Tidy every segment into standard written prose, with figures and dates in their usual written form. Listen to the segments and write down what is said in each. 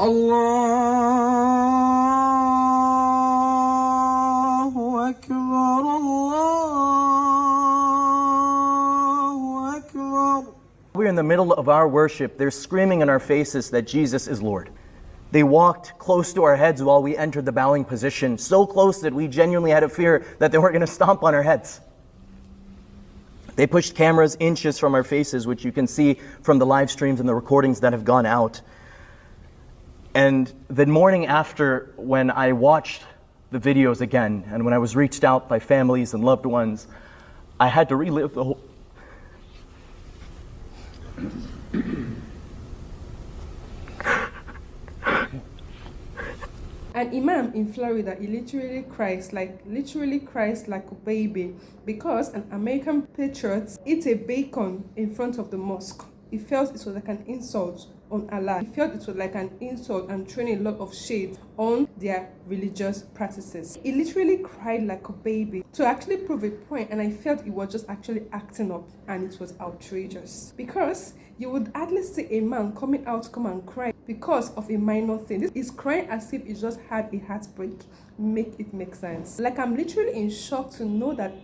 الله أكبر الله أكبر. We're in the middle of our worship. They're screaming in our faces that Jesus is Lord. They walked close to our heads while we entered the bowing position, so close that we genuinely had a fear that they were going to stomp on our heads. They pushed cameras inches from our faces, which you can see from the live streams and the recordings that have gone out. And the morning after, when I watched the videos again, and when I was reached out by families and loved ones, I had to relive the whole... An imam in Florida, he literally cries like a baby because an American patriot ate a bacon in front of the mosque. He felt it was like an insult on Allah. He felt it was like an insult and throwing a lot of shade on their religious practices. He literally cried like a baby to actually prove a point, and I felt he was just actually acting up, and it was outrageous. Because you would hardly see a man coming out to come and cry because of a minor thing. This is crying as if he just had a heartbreak. Make it make sense. Like, I'm literally in shock to know that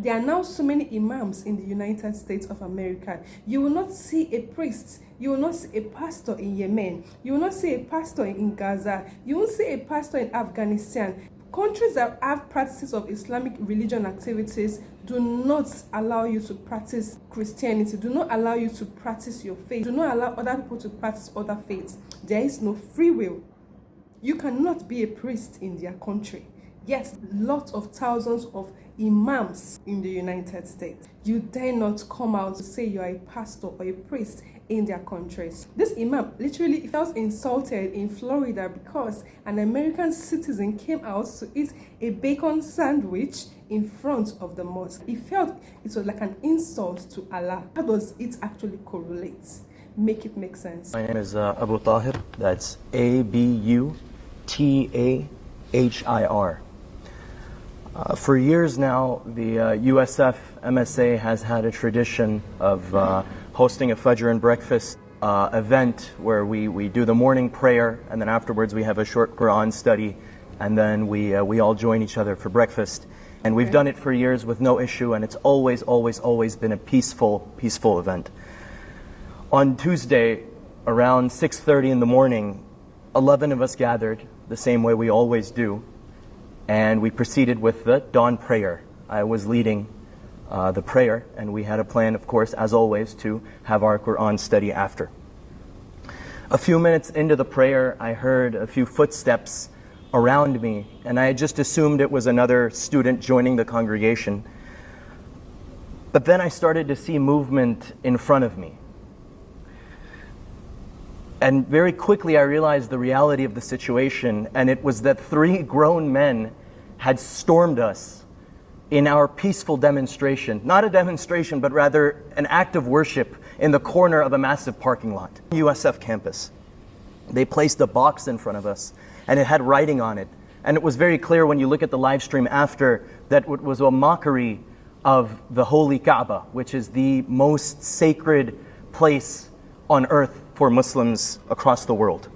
there are now so many imams in the United States of America. You will not see a priest. You will not see a pastor in Yemen. You will not see a pastor in Gaza. You will see a pastor in Afghanistan. Countries that have practices of Islamic religion activities do not allow you to practice Christianity, do not allow you to practice your faith, do not allow other people to practice other faiths. There is no free will. You cannot be a priest in their country. Yet, lots of thousands of imams in the United States. You dare not come out to say you are a pastor or a priest in their countries. This imam literally felt insulted in Florida because an American citizen came out to eat a bacon sandwich in front of the mosque. He felt it was like an insult to Allah. How does it actually correlate? Make it make sense. My name is Abu Tahir. That's Abutahir. For years now, the USF MSA has had a tradition of hosting a Fajr and breakfast event where we do the morning prayer, and then afterwards we have a short Quran study, and then we all join each other for breakfast. And we've done it for years with no issue, and it's always been a peaceful event. On Tuesday, around 6:30 in the morning, 11 of us gathered the same way we always do, and we proceeded with the dawn prayer. I was leading the prayer, and we had a plan, of course, as always, to have our Quran study after. A few minutes into the prayer, I heard a few footsteps around me, and I had just assumed it was another student joining the congregation. But then I started to see movement in front of me. And very quickly I realized the reality of the situation, and it was that 3 grown men had stormed us in our peaceful demonstration. Not a demonstration, but rather an act of worship in the corner of a massive parking lot. USF campus. They placed a box in front of us, and it had writing on it. And it was very clear when you look at the live stream after that it was a mockery of the holy Kaaba, which is the most sacred place on earth for Muslims across the world.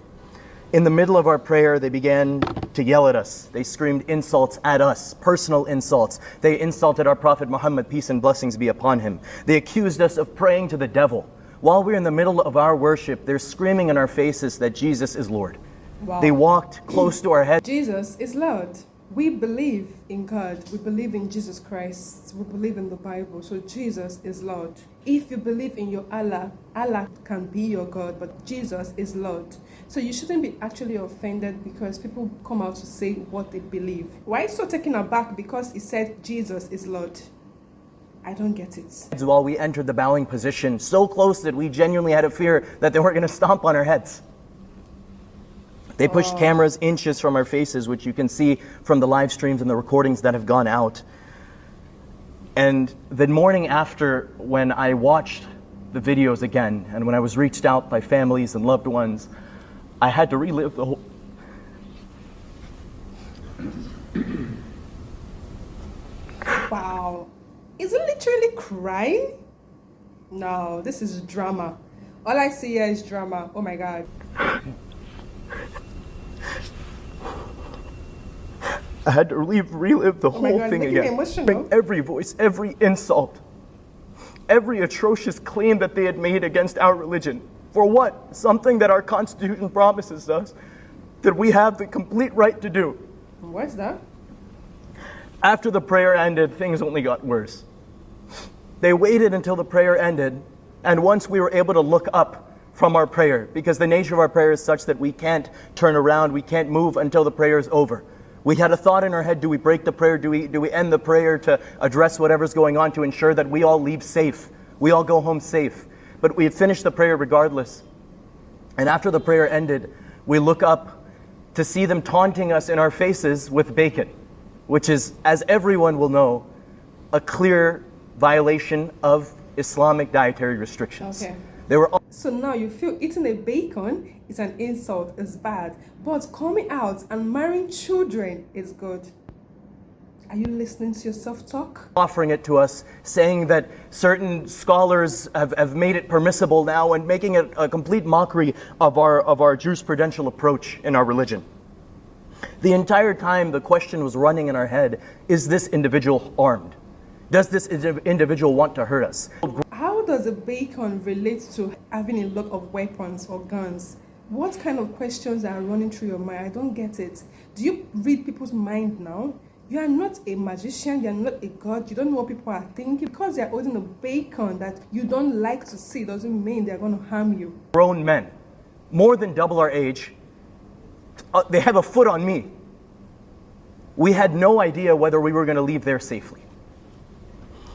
In the middle of our prayer, they began to yell at us. They screamed insults at us, personal insults. They insulted our Prophet Muhammad, peace and blessings be upon him. They accused us of praying to the devil. While we're in the middle of our worship, they're screaming in our faces that Jesus is Lord. Wow. They walked close to our heads. Jesus is Lord. We believe in God. We believe in Jesus Christ. We believe in the Bible. So Jesus is Lord. If you believe in your Allah, Allah can be your God, but Jesus is Lord. So you shouldn't be actually offended because people come out to say what they believe. Why are you so taken aback because he said Jesus is Lord? I don't get it. While we entered the bowing position, so close that we genuinely had a fear that they were going to stomp on our heads. They pushed cameras inches from our faces, which you can see from the live streams and the recordings that have gone out. And the morning after, when I watched the videos again, and when I was reached out by families and loved ones, I had to relive the whole... Wow. Is it literally crying? No, this is drama. All I see here is drama. Oh my God. I had to relive the Oh my whole God, thing making me again. emotional. Every voice, every insult, every atrocious claim that they had made against our religion. For what? Something that our Constitution promises us that we have the complete right to do. What's that? After the prayer ended, things only got worse. They waited until the prayer ended, and once we were able to look up from our prayer, because the nature of our prayer is such that we can't turn around, we can't move until the prayer is over. We had a thought in our head, do we break the prayer? Do we end the prayer to address whatever's going on to ensure that we all leave safe? We all go home safe. But we had finished the prayer regardless. And after the prayer ended, we look up to see them taunting us in our faces with bacon, which is, as everyone will know, a clear violation of Islamic dietary restrictions. Okay. They were So now you feel eating a bacon is an insult, is bad, but coming out and marrying children is good. Are you listening to your self-talk? offering it to us, saying that certain scholars have made it permissible now and making it a complete mockery of our jurisprudential approach in our religion. The entire time the question was running in our head, is this individual armed? Does this individual want to hurt us? How does a bacon relate to having a lot of weapons or guns? What kind of questions are running through your mind? I don't get it. Do you read people's mind now? You are not a magician, you are not a god, you don't know what people are thinking. Because they are holding a bacon that you don't like to see doesn't mean they are going to harm you. Grown men, more than double our age, they have a foot on me. We had no idea whether we were going to leave there safely.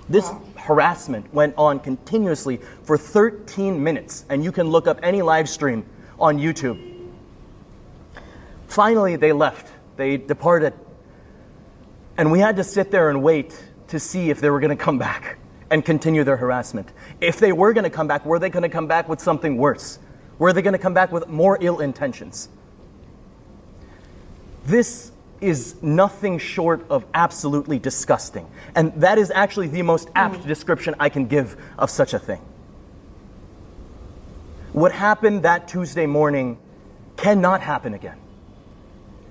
This harassment went on continuously for 13 minutes, and you can look up any live stream on YouTube. Finally, they left. They departed. And we had to sit there and wait to see if they were going to come back and continue their harassment. If they were going to come back, were they going to come back with something worse? Were they going to come back with more ill intentions? This is nothing short of absolutely disgusting. And that is actually the most apt description I can give of such a thing. What happened that Tuesday morning cannot happen again.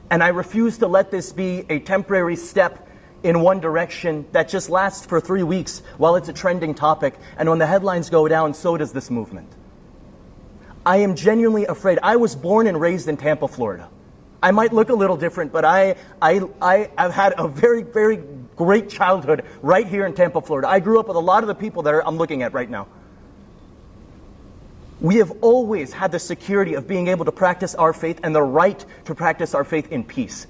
And I refuse to let this be a temporary step in one direction that just lasts for 3 weeks while it's a trending topic, and when the headlines go down, so does this movement. I am genuinely afraid. I was born and raised in Tampa, Florida. I might look a little different, but I've had a very, very great childhood right here in Tampa, Florida. I grew up with a lot of the people that I'm looking at right now. We have always had the security of being able to practice our faith and the right to practice our faith in peace.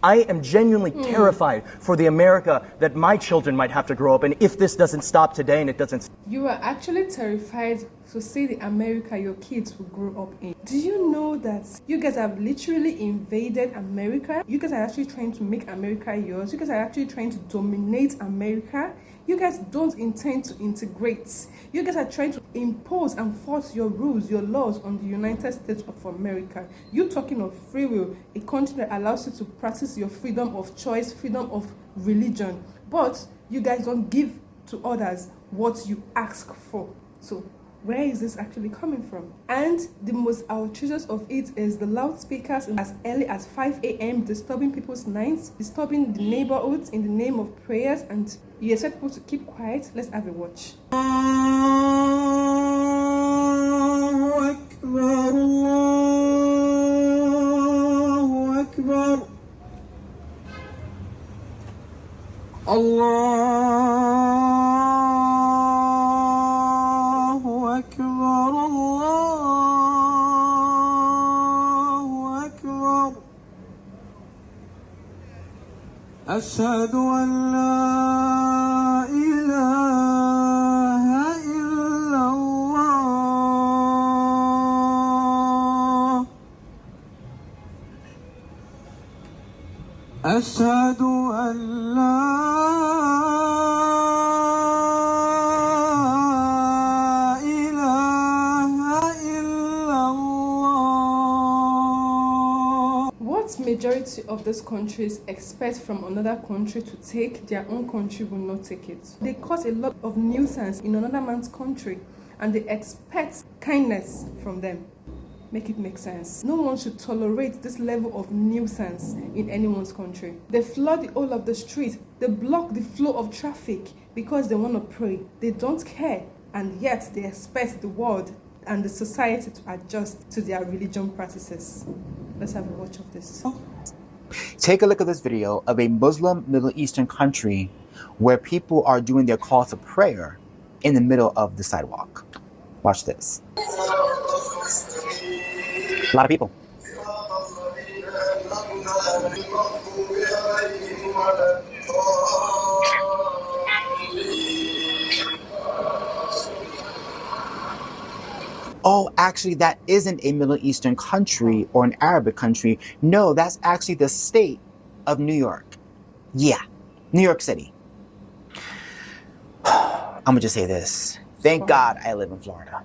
I am genuinely terrified for the America that my children might have to grow up in if this doesn't stop today and it doesn't. You are actually terrified to see the America your kids will grow up in. Do you know that you guys have literally invaded America? You guys are actually trying to make America yours. You guys are actually trying to dominate America. You guys don't intend to integrate. You guys are trying to impose and force your rules, your laws on the United States of America. You talking of free will, a country that allows you to practice your freedom of choice, freedom of religion. But you guys don't give to others what you ask for. So where is this actually coming from? And the most outrageous of it is the loudspeakers as early as 5 a.m. disturbing people's nights, disturbing the neighborhoods in the name of prayers, and you expect people to keep quiet. Let's have a watch. Allahu Akbar, Allahu Akbar. أشهد أن لا إله إلا الله أشهد أن لا Majority of these countries expect from another country to take, their own country will not take it. They cause a lot of nuisance in another man's country, and they expect kindness from them. Make it make sense. No one should tolerate this level of nuisance in anyone's country. They flood the whole of the street. They block the flow of traffic because they want to pray. They don't care, and yet they expect the world and the society to adjust to their religion practices. Let's have a watch of this. Take a look at this video of a Muslim Middle Eastern country where people are doing their call to prayer in the middle of the sidewalk. Watch this. A lot of people. Oh, actually, that isn't a Middle Eastern country or an Arabic country. No, that's actually the state of New York. Yeah, New York City. I'm gonna just say this. Thank God I live in Florida.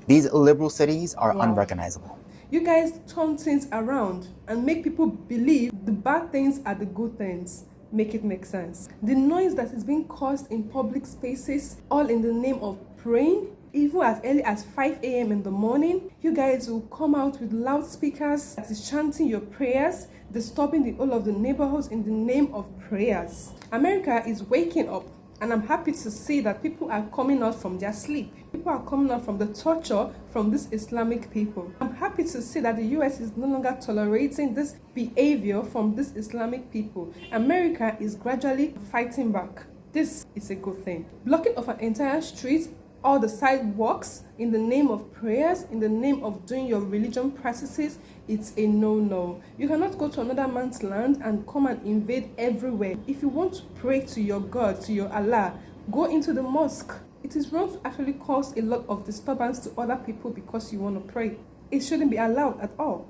These liberal cities are unrecognizable. You guys turn things around and make people believe the bad things are the good things. Make it make sense. The noise that is being caused in public spaces, all in the name of praying, even as early as 5 a.m. in the morning, you guys will come out with loudspeakers that is chanting your prayers, disturbing the whole of the neighborhoods in the name of prayers. America is waking up, and I'm happy to see that people are coming out from their sleep. People are coming out from the torture from these Islamic people. I'm happy to see that the US is no longer tolerating this behavior from these Islamic people. America is gradually fighting back. This is a good thing. Blocking of an entire street, all the sidewalks, in the name of prayers, in the name of doing your religion practices, it's a no-no. You cannot go to another man's land and come and invade everywhere. If you want to pray to your God, to your Allah, go into the mosque. It is wrong to actually cause a lot of disturbance to other people because you want to pray. It shouldn't be allowed at all.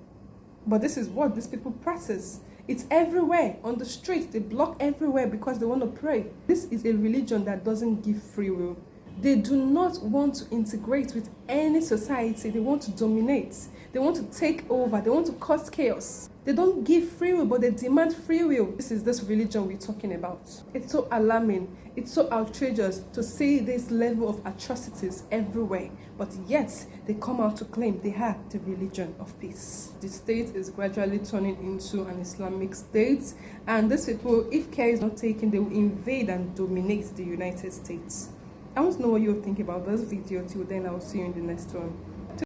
But this is what these people practice. It's everywhere. On the streets, they block everywhere because they want to pray. This is a religion that doesn't give free will. They do not want to integrate with any society. They want to dominate. They want to take over. They want to cause chaos. They don't give free will, but they demand free will. This is this religion we're talking about. It's so alarming. It's so outrageous to see this level of atrocities everywhere. But yet, they come out to claim they have the religion of peace. The state is gradually turning into an Islamic state. And these people, if care is not taken, they will invade and dominate the United States. I want to know what you think about this video. Till then, I will see you in the next one.